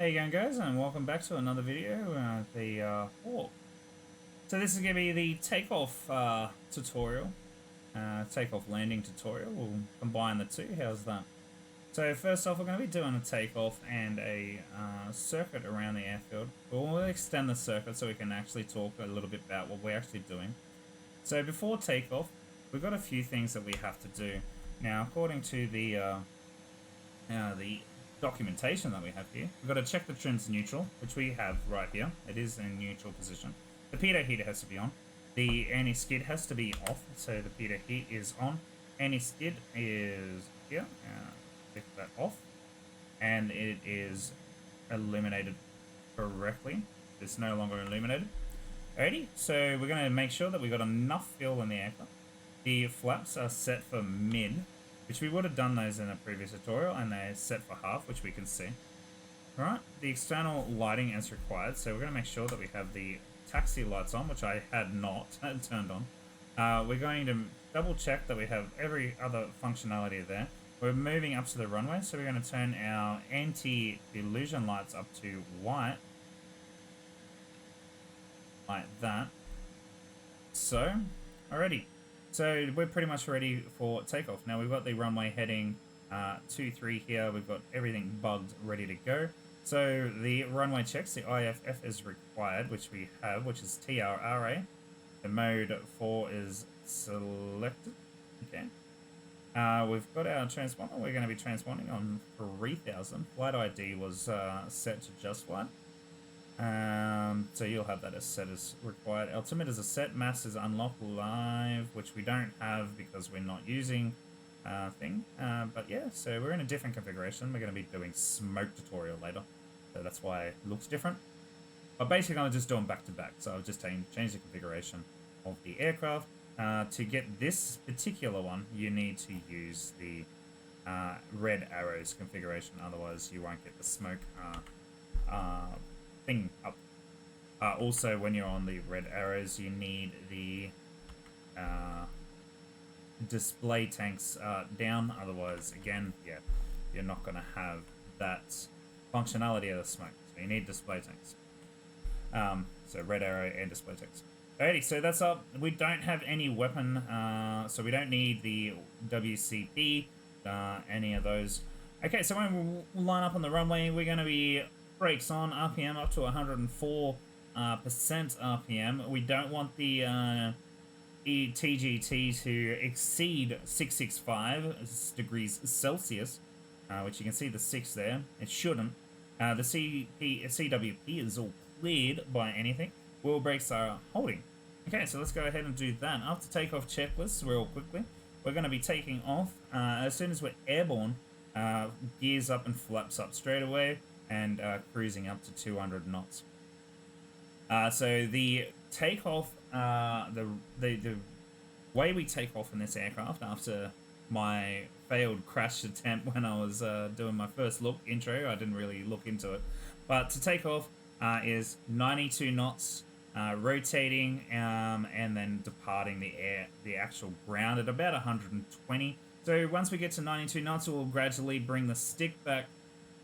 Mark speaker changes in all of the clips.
Speaker 1: How you going, guys, and welcome back to another video, the Hawk. So this is going to be the takeoff tutorial, takeoff landing tutorial. We'll combine the two, how's that? So first off, we're going to be doing a takeoff and a circuit around the airfield. We'll extend the circuit so we can actually talk a little bit about what we're actually doing. So before takeoff, we've got a few things that we have to do. Now, according to the documentation that we have here, we've got to check the trim's neutral, which we have right here. It is in neutral position. The pitot heater has to be on. The anti-skid has to be off, so the pitot heat is on. Anti-skid is here. Lift that off, and it is illuminated correctly. It's no longer illuminated. Alrighty, so we're going to make sure that we've got enough fuel in the aircraft. The flaps are set for mid, which we would have done those in a previous tutorial, and they're set for half, which we can see. Alright, the external lighting is required, so we're going to make sure that we have the taxi lights on, which I had not turned on. We're going to double check that we have every other functionality there. We're moving up to the runway, so we're going to turn our anti-illusion lights up to white. Like that. So, alrighty. So we're pretty much ready for takeoff. Now we've got the runway heading 23 here. We've got everything bugged, ready to go. So the runway checks, the IFF is required, which we have, which is TRRA. The mode 4 is selected. Okay. We've got our transponder. We're going to be transponding on 3000. Flight ID was set to just flight. So you'll have that as set as required. Altimeter is a set. Mass is unlock live, which we don't have because we're not using thing. But yeah, so we're in a different configuration. We're going to be doing smoke tutorial later, so that's why it looks different. But basically, I'm just doing back to back. So I've just changed the configuration of the aircraft. To get this particular one, you need to use the red arrows configuration. Otherwise, you won't get the smoke thing up. Also, when you're on the red arrows, you need the display tanks down. Otherwise, again, yeah, you're not going to have that functionality of the smoke. So you need display tanks. So red arrow and display tanks. Alrighty, so that's up. We don't have any weapon, so we don't need the WCP, any of those. Okay, so when we line up on the runway, we're going to be brakes on, RPM up to 104% RPM. We don't want the TGT to exceed 665 degrees Celsius, which you can see the 6 there. It shouldn't. The CWP is all cleared by anything. Wheel brakes are holding. Okay, so let's go ahead and do that. After takeoff checklists, real quickly, we're going to be taking off. As soon as we're airborne, gears up and flaps up straight away, and cruising up to 200 knots. So the takeoff, the way we take off in this aircraft after my failed crash attempt when I was doing my first intro, I didn't really look into it, but to take off is 92 knots, rotating, and then departing the actual ground at about 120. So once we get to 92 knots, we'll gradually bring the stick back,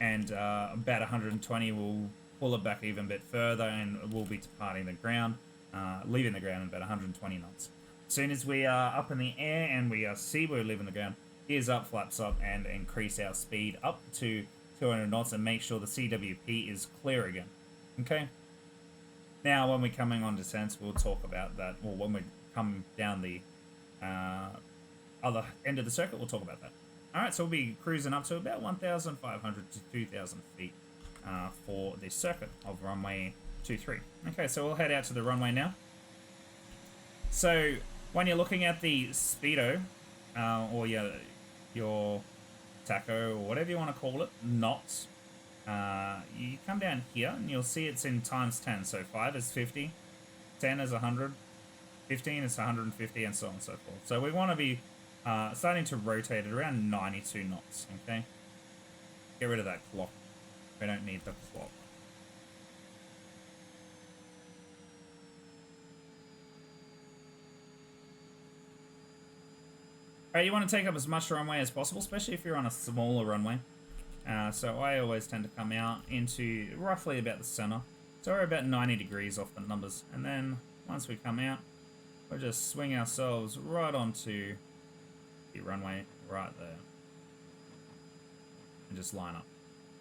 Speaker 1: and about 120 we'll pull it back even a bit further, and we'll be departing the ground, leaving the ground at about 120 knots. As soon as we are up in the air and we see we're leaving the ground, gears up, flaps up, and increase our speed up to 200 knots, and make sure the CWP is clear again. Okay? Now, when we're coming on descents, we'll talk about that, or when we come down the other end of the circuit, we'll talk about that. Alright, so we'll be cruising up to about 1,500 to 2,000 feet for this circuit of runway 23. Okay, so we'll head out to the runway now. So, when you're looking at the speedo, or your tacho, or whatever you want to call it, knots, you come down here and you'll see it's in times 10. So 5 is 50, 10 is 100, 15 is 150, and so on and so forth. So we want to be starting to rotate at around 92 knots, okay? Get rid of that clock. We don't need the clock. Alright, you want to take up as much runway as possible, especially if you're on a smaller runway. So I always tend to come out into roughly about the center. So we're about 90 degrees off the numbers. And then once we come out, we'll just swing ourselves right onto the runway right there. And just line up.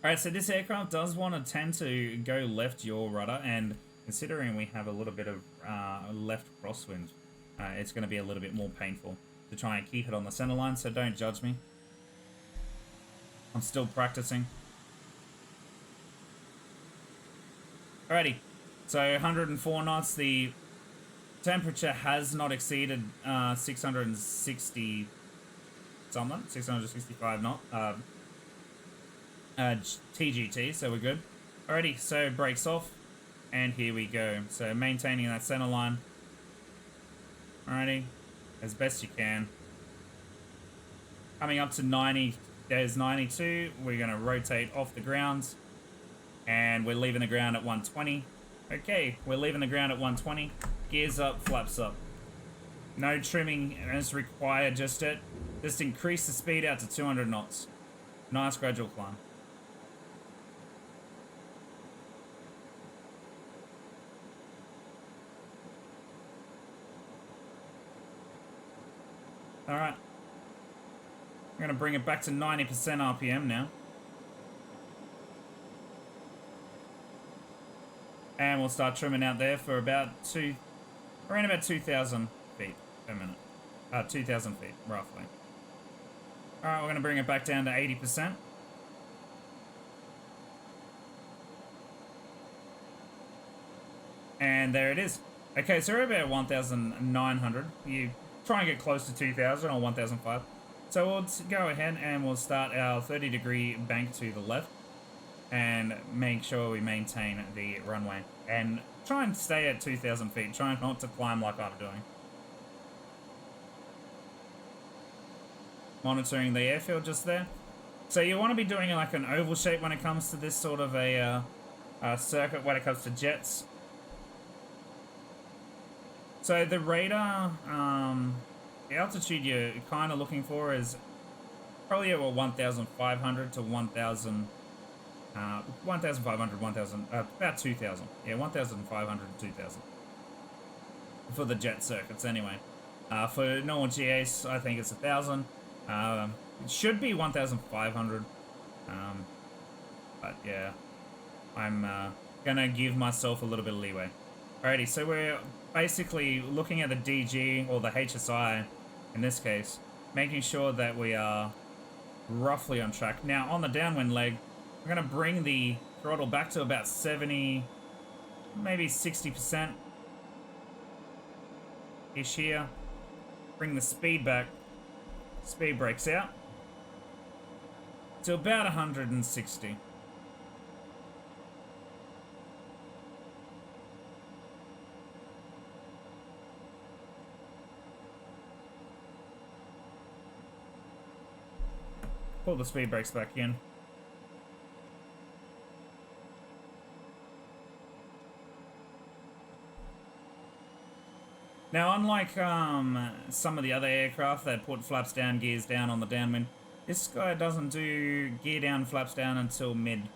Speaker 1: Alright, so this aircraft does want to tend to go left yaw rudder, and considering we have a little bit of left crosswind, it's going to be a little bit more painful to try and keep it on the center line, so don't judge me. I'm still practicing. Alrighty, so 104 knots. The temperature has not exceeded 660 something, 665 knot TGT, so we're good. Alrighty, so brakes off, and here we go. So maintaining that center line. Alrighty, as best you can. Coming up to 90, there's 92. We're going to rotate off the ground, and we're leaving the ground at 120. Okay, we're leaving the ground at 120. Gears up, flaps up. No trimming is required just yet. Just increase the speed out to 200 knots. Nice gradual climb. Alright. I'm going to bring it back to 90% RPM now. And we'll start trimming out there for about around about 2,000 feet per minute. 2,000 feet, roughly. Alright, we're going to bring it back down to 80%. And there it is. Okay, so we're about 1,900. You try and get close to 2,000 or 1,005. So we'll go ahead and we'll start our 30-degree bank to the left and make sure we maintain the runway. And try and stay at 2,000 feet. Try not to climb like I'm doing. Monitoring the airfield just there. So you want to be doing like an oval shape when it comes to this sort of a circuit when it comes to jets. So the radar, the altitude you're kind of looking for is probably about 1,500 to 1,000, 1,500, 1,000, about 2,000. Yeah, 1,500 to 2,000. For the jet circuits anyway. For normal GAs, I think it's 1,000. It should be 1,500. But yeah, I'm gonna give myself a little bit of leeway. Alrighty, so we're basically looking at the DG, or the HSI in this case, making sure that we are roughly on track. Now, on the downwind leg, we're going to bring the throttle back to about 70, maybe 60%-ish here. Bring the speed back. Speed brakes out to about 160. Pull the speed brakes back in. Now, unlike some of the other aircraft that put flaps down, gears down on the downwind, this guy doesn't do gear down, flaps down until mid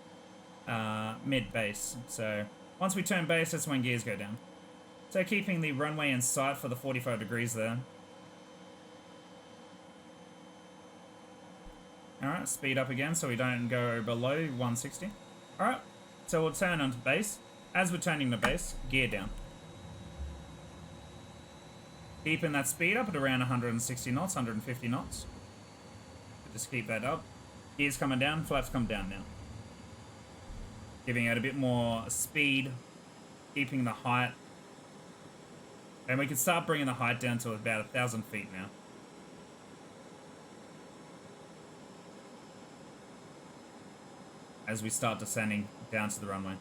Speaker 1: base. So once we turn base, that's when gears go down. So keeping the runway in sight for the 45 degrees there. Alright, speed up again so we don't go below 160. Alright, so we'll turn onto base. As we're turning to base, gear down. Keeping that speed up at around 160 knots, 150 knots. Just keep that up. Gears coming down, flaps come down now. Giving it a bit more speed, keeping the height. And we can start bringing the height down to about 1,000 feet now. As we start descending down to the runway.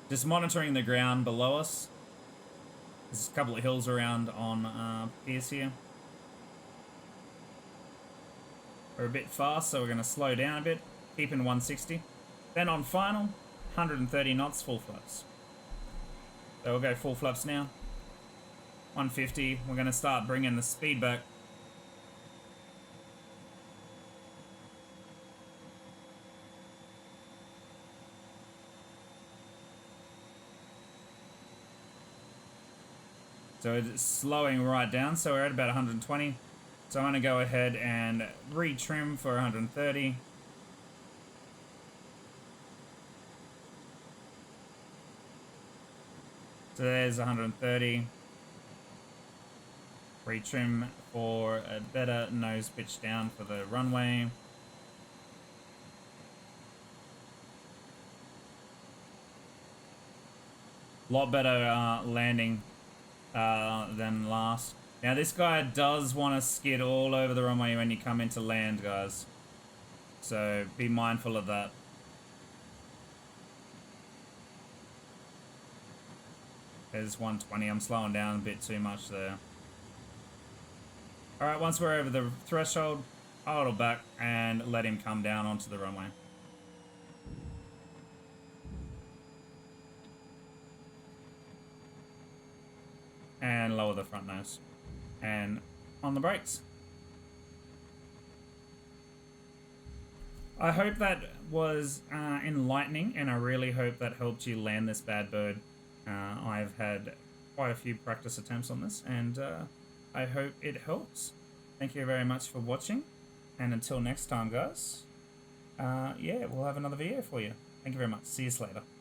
Speaker 1: Just monitoring the ground below us. There's a couple of hills around on Pierce here. We're a bit fast, so we're going to slow down a bit, keeping 160. Then on final, 130 knots, full flaps. So we'll go full flaps now. 150, we're going to start bringing the speed back. So it's slowing right down. So we're at about 120. So I'm going to go ahead and retrim for 130. So there's 130. Retrim for a better nose pitch down for the runway. Lot better landing than last. Now this guy does want to skid all over the runway when you come into land, guys. So be mindful of that. There's 120. I'm slowing down a bit too much there. Alright, once we're over the threshold, I'll idle back and let him come down onto the runway. And lower the front nose. And on the brakes. I hope that was enlightening, and I really hope that helped you land this bad bird. I've had quite a few practice attempts on this, and I hope it helps. Thank you very much for watching, and until next time, guys, yeah, we'll have another video for you. Thank you very much. See you later.